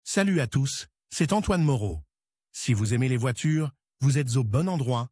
Salut à tous, c'est Antoine Moreau. Si vous aimez les voitures, vous êtes au bon endroit.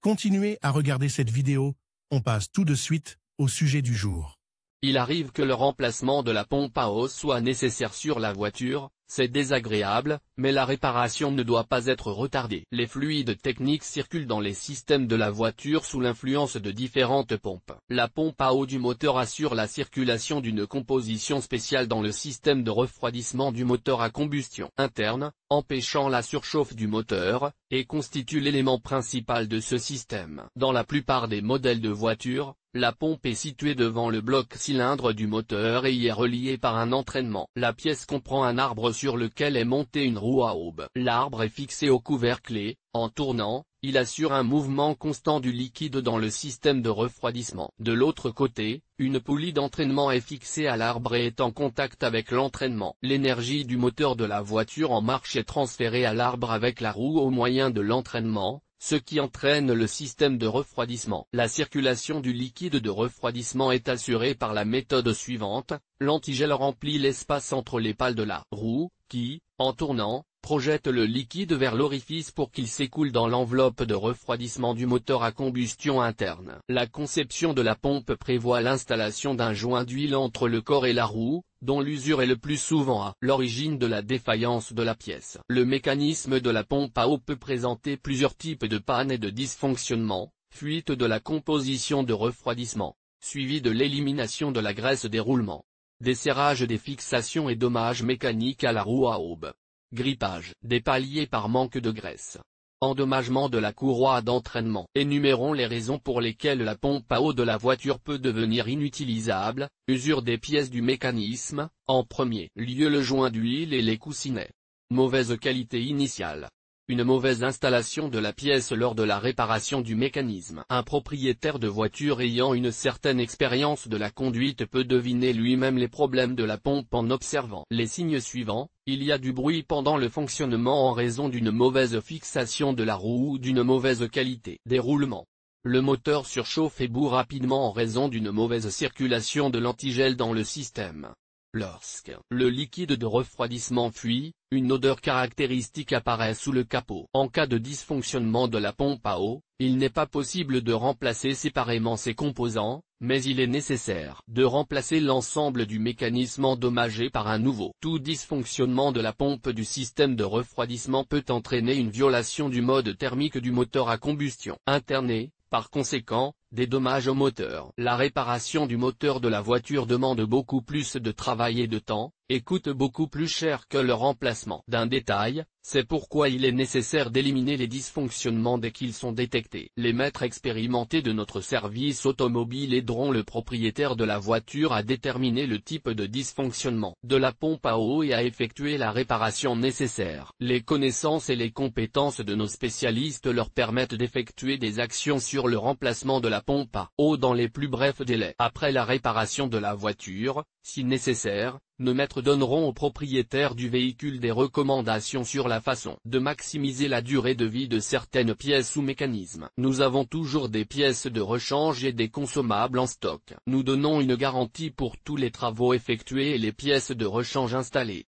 Continuez à regarder cette vidéo, on passe tout de suite au sujet du jour. Il arrive que le remplacement de la pompe à eau soit nécessaire sur la voiture, c'est désagréable, mais la réparation ne doit pas être retardée. Les fluides techniques circulent dans les systèmes de la voiture sous l'influence de différentes pompes. La pompe à eau du moteur assure la circulation d'une composition spéciale dans le système de refroidissement du moteur à combustion interne, empêchant la surchauffe du moteur, et constitue l'élément principal de ce système. Dans la plupart des modèles de voitures, la pompe est située devant le bloc cylindre du moteur et y est reliée par un entraînement. La pièce comprend un arbre sur lequel est montée une roue à aube. L'arbre est fixé au couvercle et, en tournant, il assure un mouvement constant du liquide dans le système de refroidissement. De l'autre côté, une poulie d'entraînement est fixée à l'arbre et est en contact avec l'entraînement. L'énergie du moteur de la voiture en marche est transférée à l'arbre avec la roue au moyen de l'entraînement, ce qui entraîne le système de refroidissement. La circulation du liquide de refroidissement est assurée par la méthode suivante: l'antigel remplit l'espace entre les pales de la roue, qui, en tournant, projette le liquide vers l'orifice pour qu'il s'écoule dans l'enveloppe de refroidissement du moteur à combustion interne. La conception de la pompe prévoit l'installation d'un joint d'huile entre le corps et la roue, dont l'usure est le plus souvent à l'origine de la défaillance de la pièce. Le mécanisme de la pompe à eau peut présenter plusieurs types de pannes et de dysfonctionnements: fuite de la composition de refroidissement, suivi de l'élimination de la graisse des roulements, desserrage des fixations et dommages mécaniques à la roue à aube, grippage, des paliers par manque de graisse, endommagement de la courroie d'entraînement. Énumérons les raisons pour lesquelles la pompe à eau de la voiture peut devenir inutilisable. Usure des pièces du mécanisme, en premier lieu le joint d'huile et les coussinets. Mauvaise qualité initiale. Une mauvaise installation de la pièce lors de la réparation du mécanisme. Un propriétaire de voiture ayant une certaine expérience de la conduite peut deviner lui-même les problèmes de la pompe en observant les signes suivants: il y a du bruit pendant le fonctionnement en raison d'une mauvaise fixation de la roue ou d'une mauvaise qualité des roulements. Le moteur surchauffe et bout rapidement en raison d'une mauvaise circulation de l'antigel dans le système. Lorsque le liquide de refroidissement fuit, une odeur caractéristique apparaît sous le capot. En cas de dysfonctionnement de la pompe à eau, il n'est pas possible de remplacer séparément ses composants, mais il est nécessaire de remplacer l'ensemble du mécanisme endommagé par un nouveau. Tout dysfonctionnement de la pompe du système de refroidissement peut entraîner une violation du mode thermique du moteur à combustion interne et, par conséquent, des dommages au moteur. La réparation du moteur de la voiture demande beaucoup plus de travail et de temps, et coûte beaucoup plus cher que le remplacement d'un détail. C'est pourquoi il est nécessaire d'éliminer les dysfonctionnements dès qu'ils sont détectés. Les maîtres expérimentés de notre service automobile aideront le propriétaire de la voiture à déterminer le type de dysfonctionnement de la pompe à eau et à effectuer la réparation nécessaire. Les connaissances et les compétences de nos spécialistes leur permettent d'effectuer des actions sur le remplacement de la pompe à eau dans les plus brefs délais. Après la réparation de la voiture, si nécessaire, nos maîtres donneront au propriétaire du véhicule des recommandations sur la façon de maximiser la durée de vie de certaines pièces ou mécanismes. Nous avons toujours des pièces de rechange et des consommables en stock. Nous donnons une garantie pour tous les travaux effectués et les pièces de rechange installées.